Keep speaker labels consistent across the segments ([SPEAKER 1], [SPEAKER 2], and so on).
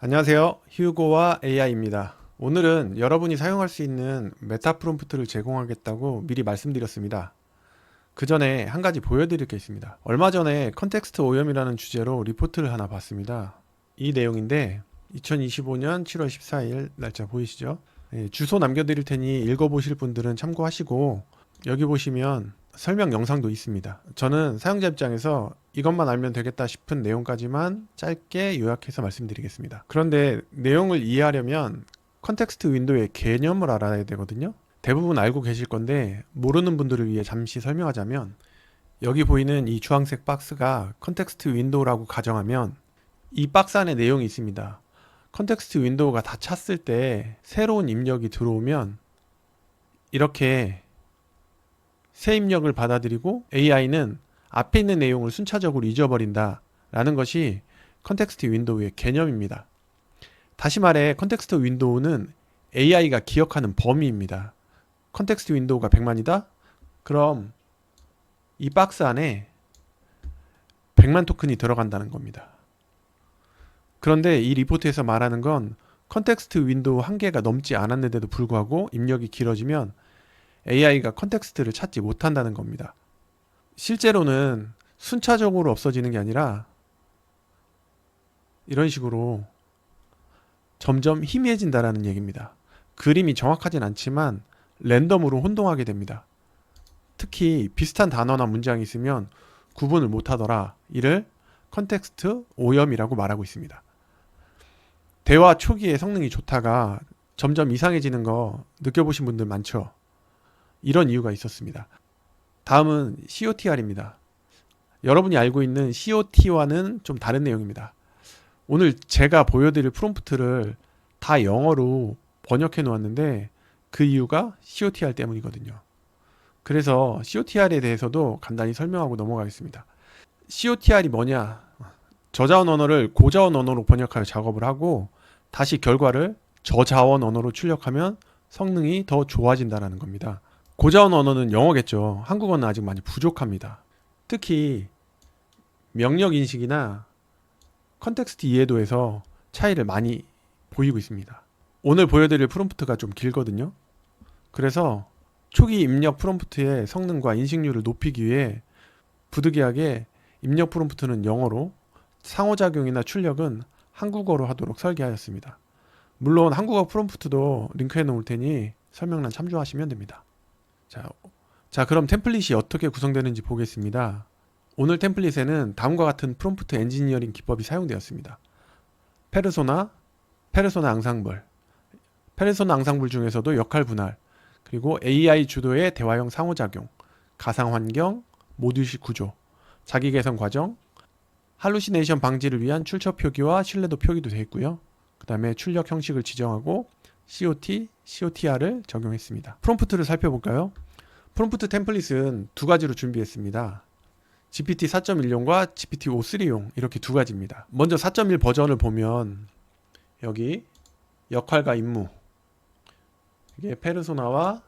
[SPEAKER 1] 안녕하세요. 휴고와 AI입니다. 오늘은 여러분이 사용할 수 있는 메타 프롬프트를 제공하겠다고 미리 말씀드렸습니다. 그 전에 한 가지 보여드릴 게 있습니다. 얼마 전에 컨텍스트 오염이라는 주제로 리포트를 하나 봤습니다. 이 내용인데 2025년 7월 14일 날짜 보이시죠? 주소 남겨드릴 테니 읽어보실 분들은 참고하시고 여기 보시면 설명 영상도 있습니다. 저는 사용자 입장에서 이것만 알면 되겠다 싶은 내용까지만 짧게 요약해서 말씀드리겠습니다. 그런데 내용을 이해하려면 컨텍스트 윈도우의 개념을 알아야 되거든요. 대부분 알고 계실 건데 모르는 분들을 위해 잠시 설명하자면 여기 보이는 이 주황색 박스가 컨텍스트 윈도우라고 가정하면 이 박스 안에 내용이 있습니다. 컨텍스트 윈도우가 다 찼을 때 새로운 입력이 들어오면 이렇게 새 입력을 받아들이고 AI는 앞에 있는 내용을 순차적으로 잊어버린다 라는 것이 컨텍스트 윈도우의 개념입니다. 다시 말해 컨텍스트 윈도우는 AI가 기억하는 범위입니다. 컨텍스트 윈도우가 100만이다? 그럼 이 박스 안에 100만 토큰이 들어간다는 겁니다. 그런데 이 리포트에서 말하는 건 컨텍스트 윈도우 한 개가 넘지 않았는데도 불구하고 입력이 길어지면 AI가 컨텍스트를 찾지 못한다는 겁니다. 실제로는 순차적으로 없어지는 게 아니라 이런 식으로 점점 희미해진다라는 얘기입니다. 그림이 정확하진 않지만 랜덤으로 혼동하게 됩니다. 특히 비슷한 단어나 문장이 있으면 구분을 못하더라. 이를 컨텍스트 오염이라고 말하고 있습니다. 대화 초기에 성능이 좋다가 점점 이상해지는 거 느껴보신 분들 많죠? 이런 이유가 있었습니다. 다음은 COTR입니다. 여러분이 알고 있는 COT와는 좀 다른 내용입니다. 오늘 제가 보여드릴 프롬프트를 다 영어로 번역해 놓았는데 그 이유가 COTR 때문이거든요. 그래서 COTR에 대해서도 간단히 설명하고 넘어가겠습니다. COTR이 뭐냐? 저자원 언어를 고자원 언어로 번역하여 작업을 하고 다시 결과를 저자원 언어로 출력하면 성능이 더 좋아진다는 겁니다. 고자원 언어는 영어겠죠. 한국어는 아직 많이 부족합니다. 특히 명령 인식이나 컨텍스트 이해도에서 차이를 많이 보이고 있습니다. 오늘 보여드릴 프롬프트가 좀 길거든요. 그래서 초기 입력 프롬프트의 성능과 인식률을 높이기 위해 부득이하게 입력 프롬프트는 영어로, 상호작용이나 출력은 한국어로 하도록 설계하였습니다. 물론 한국어 프롬프트도 링크해 놓을 테니 설명란 참조하시면 됩니다. 자, 그럼 템플릿이 어떻게 구성되는지 보겠습니다. 오늘 템플릿에는 다음과 같은 프롬프트 엔지니어링 기법이 사용되었습니다. 페르소나, 페르소나 앙상블, 페르소나 앙상블 중에서도 역할 분할, 그리고 AI 주도의 대화형 상호작용, 가상 환경, 모듈식 구조, 자기 개선 과정, 할루시네이션 방지를 위한 출처 표기와 신뢰도 표기도 되어 있고요. 그 다음에 출력 형식을 지정하고 COT, COTR을 적용했습니다. 프롬프트를 살펴볼까요? 프롬프트 템플릿은 두 가지로 준비했습니다. GPT 4.1용과 GPT 5.3용 이렇게 두 가지입니다. 먼저 4.1 버전을 보면 여기 역할과 임무, 이게 페르소나와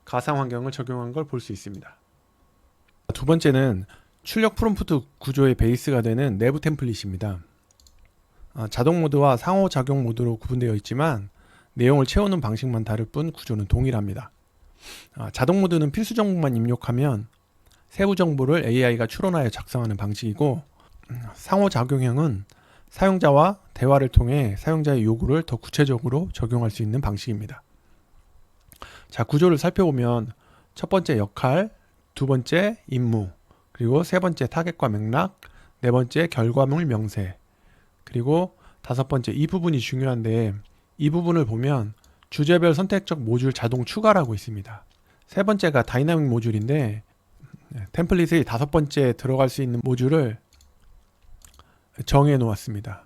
[SPEAKER 1] 가상 환경을 적용한 걸 볼 수 있습니다. 두 번째는 출력 프롬프트 구조의 베이스가 되는 내부 템플릿입니다. 자동 모드와 상호작용 모드로 구분되어 있지만 내용을 채우는 방식만 다를 뿐 구조는 동일합니다. 자동 모드는 필수 정보만 입력하면 세부 정보를 AI가 추론하여 작성하는 방식이고, 상호작용형은 사용자와 대화를 통해 사용자의 요구를 더 구체적으로 적용할 수 있는 방식입니다. 자, 구조를 살펴보면 첫 번째 역할, 두 번째 임무, 그리고 세 번째 타겟과 맥락, 네 번째 결과물 명세, 그리고 다섯 번째 이 부분이 중요한데 이 부분을 보면 주제별 선택적 모듈 자동 추가라고 있습니다. 세 번째가 다이나믹 모듈인데 템플릿의 다섯 번째 들어갈 수 있는 모듈을 정해 놓았습니다.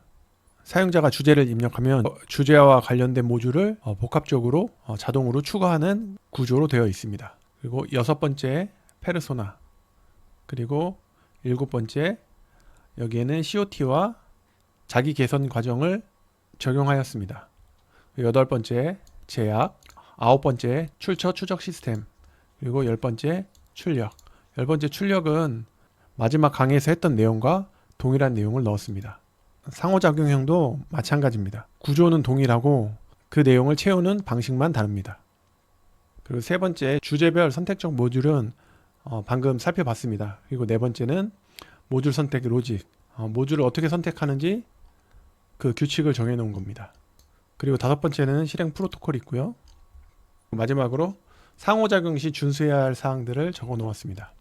[SPEAKER 1] 사용자가 주제를 입력하면 주제와 관련된 모듈을 복합적으로 자동으로 추가하는 구조로 되어 있습니다. 그리고 여섯 번째 페르소나, 그리고 일곱 번째 여기에는 COT와 자기 개선 과정을 적용하였습니다. 여덟 번째 제약, 아홉 번째 출처 추적 시스템, 그리고 열 번째 출력. 열 번째 출력은 마지막 강의에서 했던 내용과 동일한 내용을 넣었습니다. 상호작용형도 마찬가지입니다. 구조는 동일하고 그 내용을 채우는 방식만 다릅니다. 그리고 세 번째, 주제별 선택적 모듈은 방금 살펴봤습니다. 그리고 네 번째는 모듈 선택 로직, 모듈을 어떻게 선택하는지 그 규칙을 정해 놓은 겁니다. 그리고 다섯 번째는 실행 프로토콜이 있고요. 마지막으로 상호작용 시 준수해야 할 사항들을 적어 놓았습니다.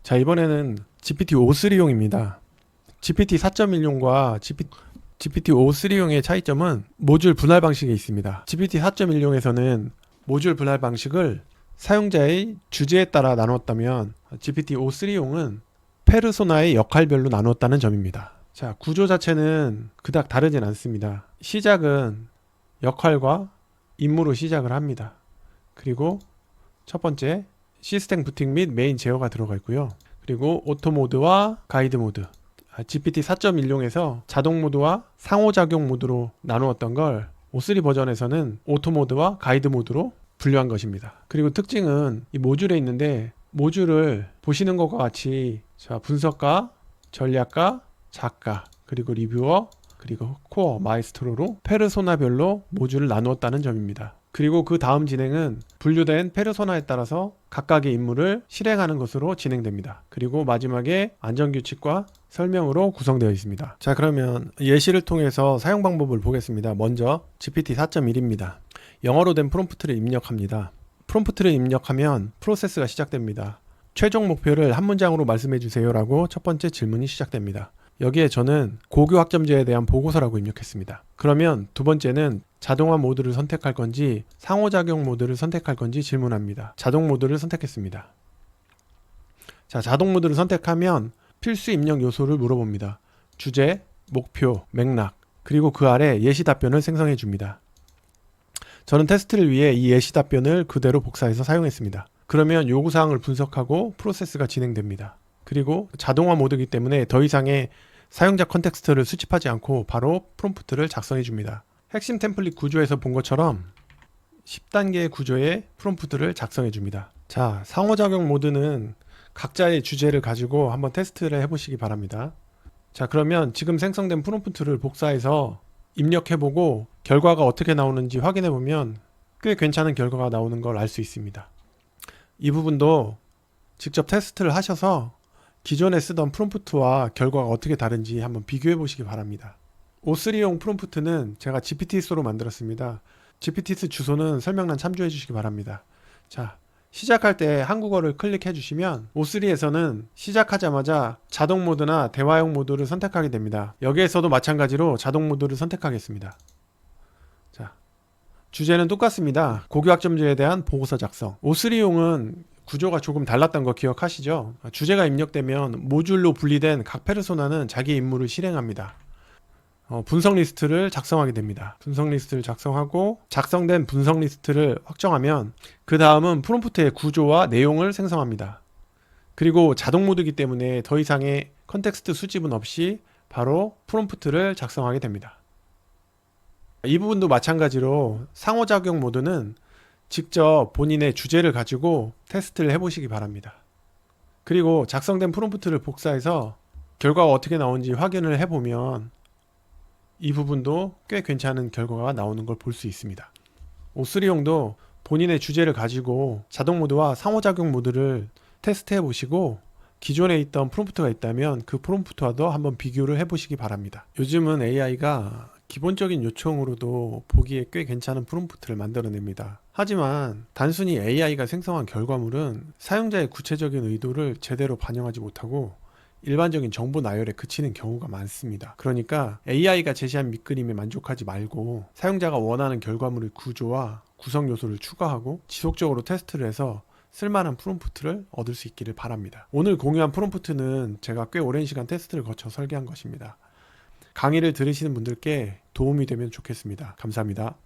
[SPEAKER 1] 자, 이번에는 GPT-o3용입니다. GPT 4.1용과 GPT-o3용의 차이점은 모듈 분할 방식에 있습니다. GPT 4.1용에서는 모듈 분할 방식을 사용자의 주제에 따라 나누었다면 GPT-o3용은 페르소나의 역할별로 나누었다는 점입니다. 자, 구조 자체는 그닥 다르진 않습니다. 시작은 역할과 임무로 시작을 합니다. 그리고 첫 번째 시스템 부팅 및 메인 제어가 들어가 있고요. 그리고 오토 모드와 가이드 모드, GPT 4.1용에서 자동 모드와 상호작용 모드로 나누었던 걸 O3 버전에서는 오토 모드와 가이드 모드로 분류한 것입니다. 그리고 특징은 이 모듈에 있는데, 모듈을 보시는 것과 같이 분석가, 전략가, 작가, 그리고 리뷰어, 그리고 코어, 마이스트로로 페르소나별로 모듈을 나누었다는 점입니다. 그리고 그 다음 진행은 분류된 페르소나에 따라서 각각의 임무를 실행하는 것으로 진행됩니다. 그리고 마지막에 안전규칙과 설명으로 구성되어 있습니다. 자, 그러면 예시를 통해서 사용 방법을 보겠습니다. 먼저 GPT 4.1입니다. 영어로 된 프롬프트를 입력합니다. 프롬프트를 입력하면 프로세스가 시작됩니다. 최종 목표를 한 문장으로 말씀해 주세요 라고 첫 번째 질문이 시작됩니다. 여기에 저는 고교 학점제에 대한 보고서라고 입력했습니다. 그러면 두 번째는 자동화 모드를 선택할 건지 상호작용 모드를 선택할 건지 질문합니다. 자동 모드를 선택했습니다. 자, 자동 모드를 선택하면 필수 입력 요소를 물어봅니다. 주제, 목표, 맥락, 그리고 그 아래 예시 답변을 생성해 줍니다. 저는 테스트를 위해 이 예시 답변을 그대로 복사해서 사용했습니다. 그러면 요구사항을 분석하고 프로세스가 진행됩니다. 그리고 자동화 모드이기 때문에 더 이상의 사용자 컨텍스트를 수집하지 않고 바로 프롬프트를 작성해 줍니다. 핵심 템플릿 구조에서 본 것처럼 10단계의 구조의 프롬프트를 작성해 줍니다. 자, 상호작용 모드는 각자의 주제를 가지고 한번 테스트를 해보시기 바랍니다. 자, 그러면 지금 생성된 프롬프트를 복사해서 입력해보고 결과가 어떻게 나오는지 확인해보면 꽤 괜찮은 결과가 나오는 걸 알 수 있습니다. 이 부분도 직접 테스트를 하셔서 기존에 쓰던 프롬프트와 결과가 어떻게 다른지 한번 비교해 보시기 바랍니다. O3용 프롬프트는 제가 GPTS로 만들었습니다. GPTS 주소는 설명란 참조해 주시기 바랍니다. 자, 시작할 때 한국어를 클릭해 주시면 O3에서는 시작하자마자 자동 모드나 대화용 모드를 선택하게 됩니다. 여기에서도 마찬가지로 자동 모드를 선택하겠습니다. 자, 주제는 똑같습니다. 고교학점제에 대한 보고서 작성. O3용은 구조가 조금 달랐던 거 기억하시죠? 주제가 입력되면 모듈로 분리된 각 페르소나는 자기 임무를 실행합니다. 분석 리스트를 작성하게 됩니다. 분석 리스트를 작성하고 작성된 분석 리스트를 확정하면 그 다음은 프롬프트의 구조와 내용을 생성합니다. 그리고 자동 모드이기 때문에 더 이상의 컨텍스트 수집은 없이 바로 프롬프트를 작성하게 됩니다. 이 부분도 마찬가지로 상호작용 모드는 직접 본인의 주제를 가지고 테스트를 해보시기 바랍니다. 그리고 작성된 프롬프트를 복사해서 결과가 어떻게 나오는지 확인을 해보면 이 부분도 꽤 괜찮은 결과가 나오는 걸 볼 수 있습니다. O3용도 본인의 주제를 가지고 자동 모드와 상호작용 모드를 테스트해 보시고 기존에 있던 프롬프트가 있다면 그 프롬프트와도 한번 비교를 해보시기 바랍니다. 요즘은 AI가 기본적인 요청으로도 보기에 꽤 괜찮은 프롬프트를 만들어냅니다. 하지만 단순히 AI가 생성한 결과물은 사용자의 구체적인 의도를 제대로 반영하지 못하고 일반적인 정보 나열에 그치는 경우가 많습니다. 그러니까 AI가 제시한 밑그림에 만족하지 말고 사용자가 원하는 결과물의 구조와 구성 요소를 추가하고 지속적으로 테스트를 해서 쓸만한 프롬프트를 얻을 수 있기를 바랍니다. 오늘 공유한 프롬프트는 제가 꽤 오랜 시간 테스트를 거쳐 설계한 것입니다. 강의를 들으시는 분들께 도움이 되면 좋겠습니다. 감사합니다.